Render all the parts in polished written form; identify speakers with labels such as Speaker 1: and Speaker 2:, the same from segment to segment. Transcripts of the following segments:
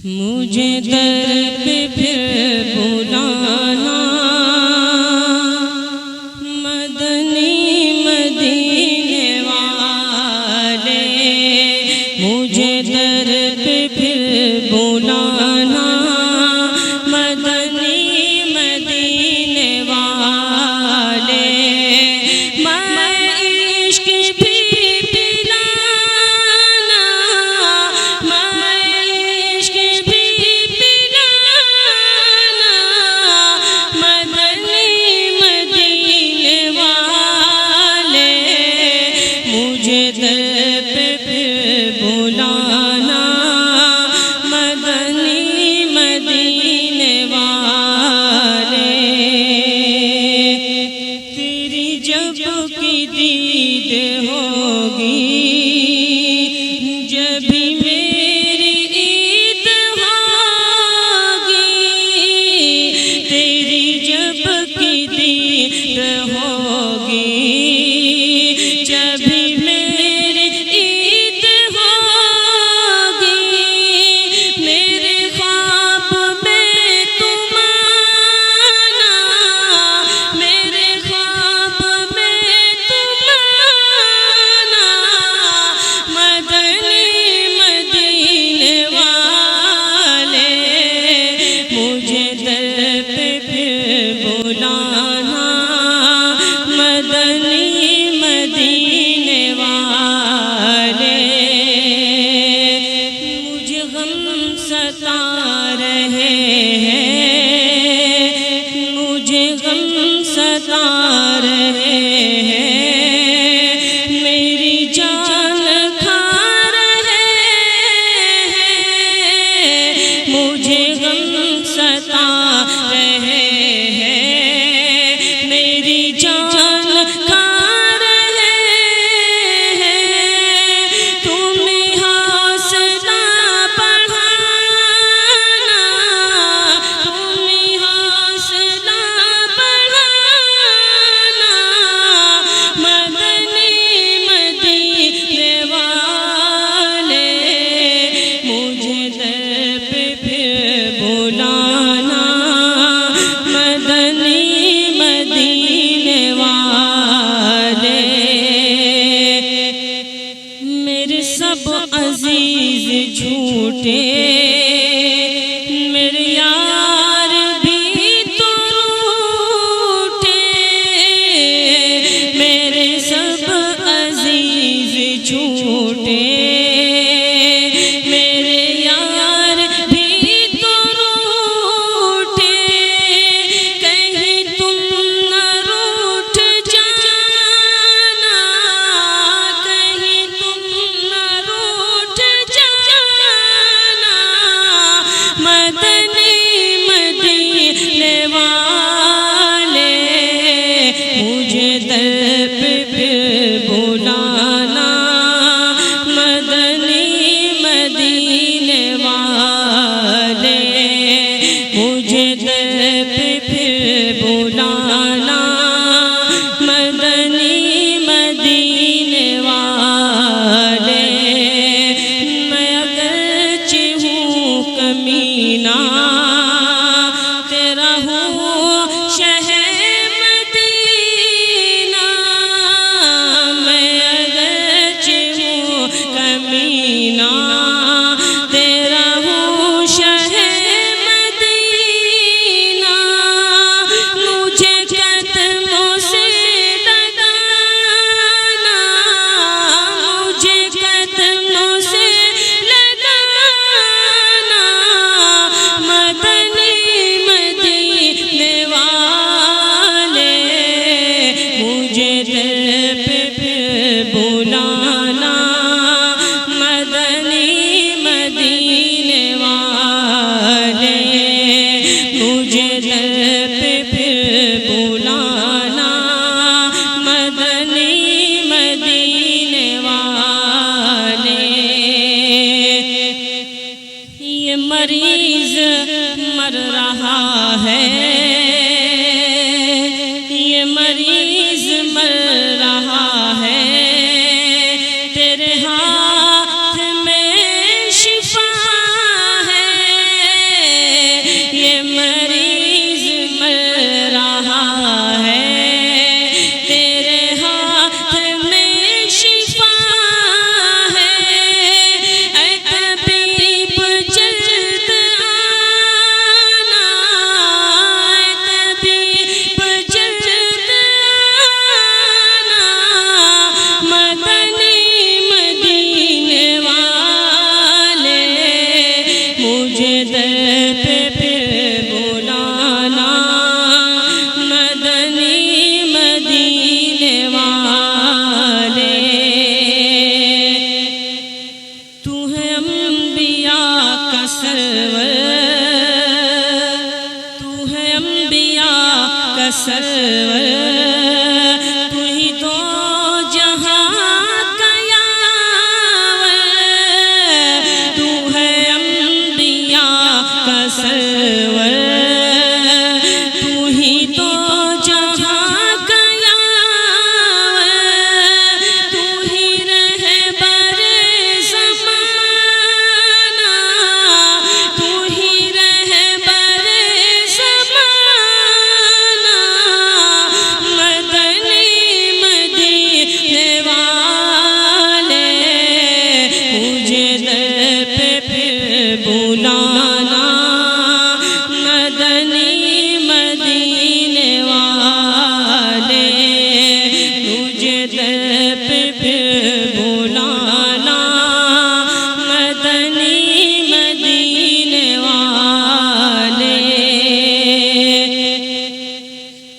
Speaker 1: مجھے در پہ پھر بلانا مدنی مدینے والے، مجھے در پہ پھر بلانا مدنی مدینے والے، میں عشق بھی پلانا، میں عشق بھی پلانا مدنی مدینے والے، مجھے در پہ پھر بلانا مدنی مدینے والے، تیری جب کی دید ہوگی جبھی میری عید ہوگی، تیری جب کی دید ہوگی جبھی میری عید ہوگی، میرے خواب میں تم آنا، میرے خواب میں تم آنا مدنی مدینے والے، مجھے در پہ پھر بلانا مدنی مدینے والے، مجھے غم ستا رہے ہیں، مجھے غم ستا رہے ہیں، میری جان کھا رہے ہیں، مجھے غم ستا رہے ہیں، میری جان کھا رہے ہیں، تمہیں حوصلہ بڑھانا، تمہیں حوصلہ بڑھانا مدنی مدینے والے، مجھے در پہ پھر بلانا مدنی مدینے والے، میرے سب عزیز جھوٹے، میرے یار بھی تو روٹے، میرے سب عزیز جھوٹے، میرے یار بھی تو روٹے، کہیں تم نہ روٹھ جانا، کہیں تم نہ روٹھ جانا مدنی مدینے والے، مجھے در پہ پھر بلانا مدنی مدینے والے، مجھے در پہ پھر بلانا مدنی مدینے والے، میں اگرچہ ہوں کمینہ تیرا ہوں شہر مدینہ، میں اگرچہ ہوں کمینہ تیرا ہوں شہر مدینہ، مجھے قدموں سے لگانا، مجھے قدموں سے لگانا مدنی مدینے والے، مجھے در پہ پھر بلانا مدنی مدینے والے، مجھے در پہ پھر بلانا مدنی مدینے والے، یہ مریض مر رہا ہے، یہ مریض مر رہا ہے، تیرے ہاتھ میں شفا ہے، سرور، تو ہے انبیاء کا سرور، تو ہی تو جہاں کا یاور، تو ہے انبیاء کا سرور، تو ہی تو جہاں کا یاور، تو ہی رہبر زمانہ، تو ہی رہبر زمانہ، مدنی مدینے والے مجھے در پہ پھر بلانا، مدنی مدینے والے مجھے در پہ پھر بلانا، مدنی مدینے والے۔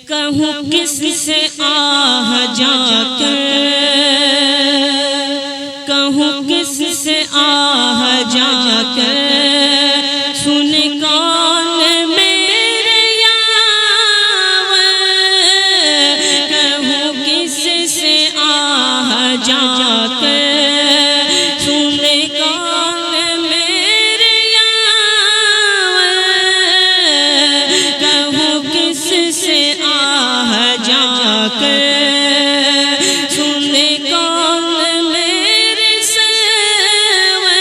Speaker 1: کہوں کس سے آہ جا کر، کہوں کس سے آہ جا کر، سن کون میرے یاور، کہوں کس سے آہ جا کر، سن کون میرے یاور، کہوں کس سے آہ جا کر، سن کون میرے سرور،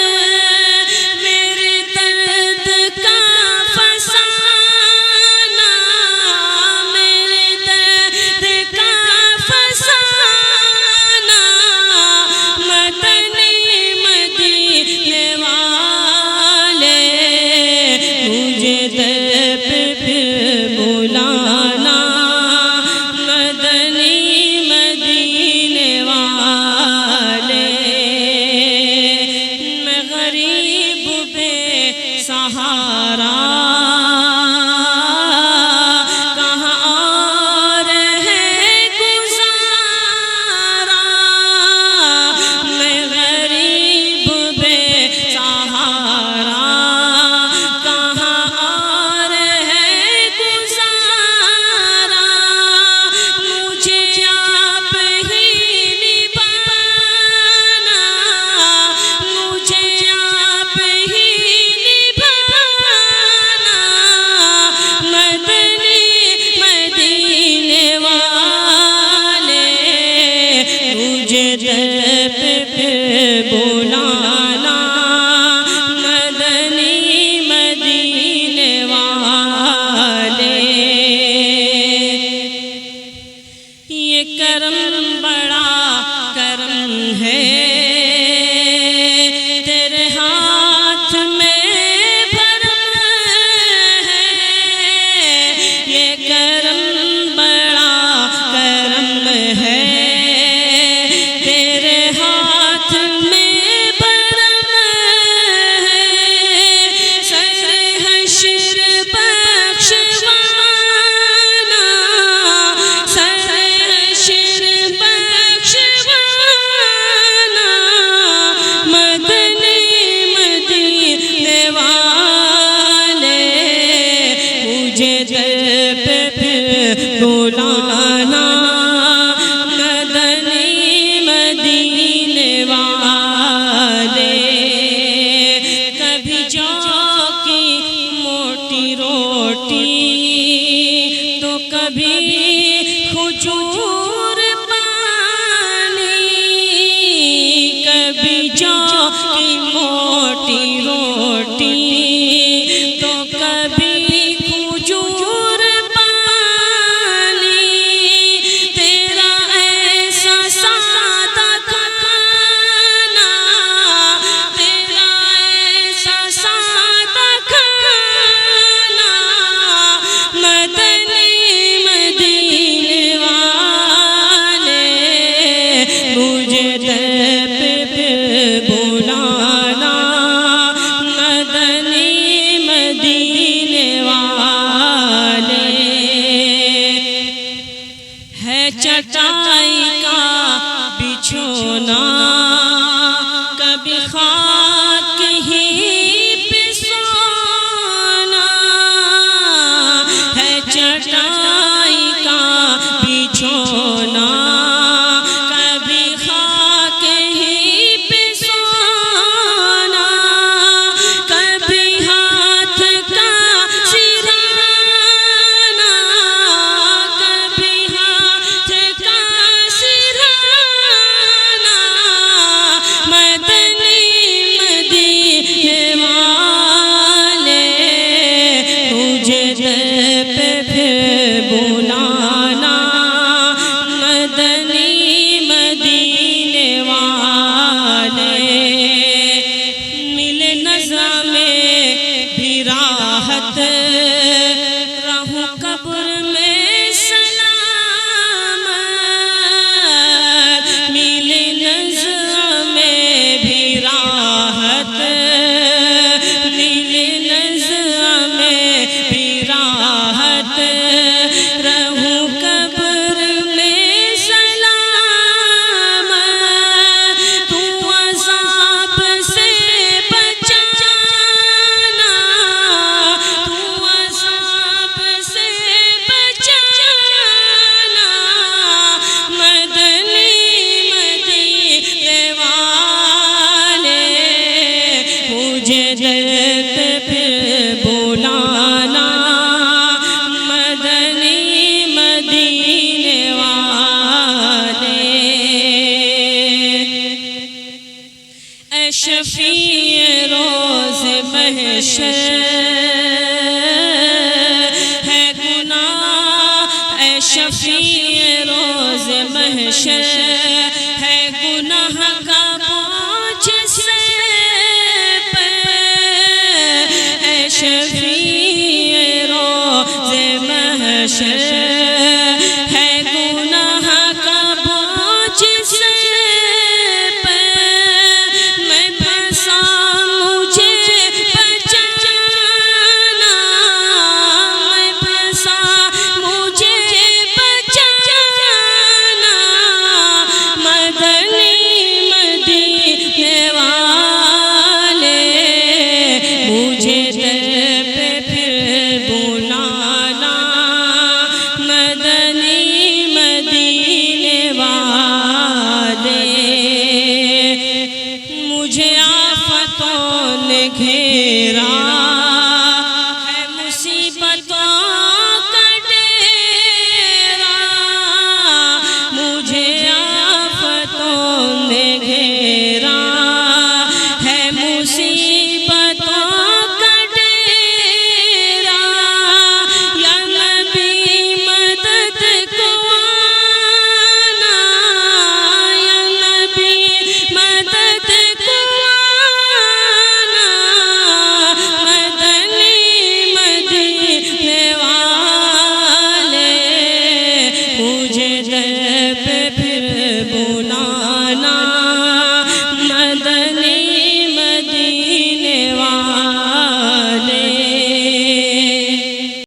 Speaker 1: میرے درد کا فسانہ، میرے درد کا فسانہ، مدنی مدینے والے مجھے در پہ پھر بلانا، مدنی مدینے والے۔ میں غریب بے سہارا، کہاں اور ہے گزارا، میں غریب بے سہارا، کہاں اور ہے گزارا، مجھے آپ ہی نبھانا، مجھے آپ ہی نبھانا، مدنی مدینے والے مجھے در پہ پھر بلانا، مدنی مدینے والے۔ یہ کرم بڑا کرم ہے، تیرے ہاتھ میں بھرم ہے، یہ کرم بڑا کرم ہے، تیرے ہاتھ میں بھرم ہے، سر حشر بخشوانا، سر حشر بخشوانا، مدنی مدینے والے مجھے در پہ پھر بلانا، مدنی مدینے والے۔ کبھی جو کی موٹی روٹی، تو کبھی کھجور پانی، کبھی جو کی موٹی روٹی، تو کبھی کھجور پانی، تیرا ایسا سادہ کھانا، تیرا ایسا سادہ کھانا، مدنی مدینے والے مجھے در پہ پھر بلانا، مدنی مدینے والے۔ راحت رہوں قبر میں سلامت ملے نزع میں بھی راحت ملے نزع میں بھی راحت رہوں قبر میں سلامت تو عذاب سے بچانا تو عذاب سے بچانا مدنی مدینے والے مجھے درد پہ بلانا مدنی مدینے والے اے شفیع روز محشر ہے گناہ اے شفیع روز محشر ہے گناہ کا بوجھ سر پہ اے شفیع روز محشر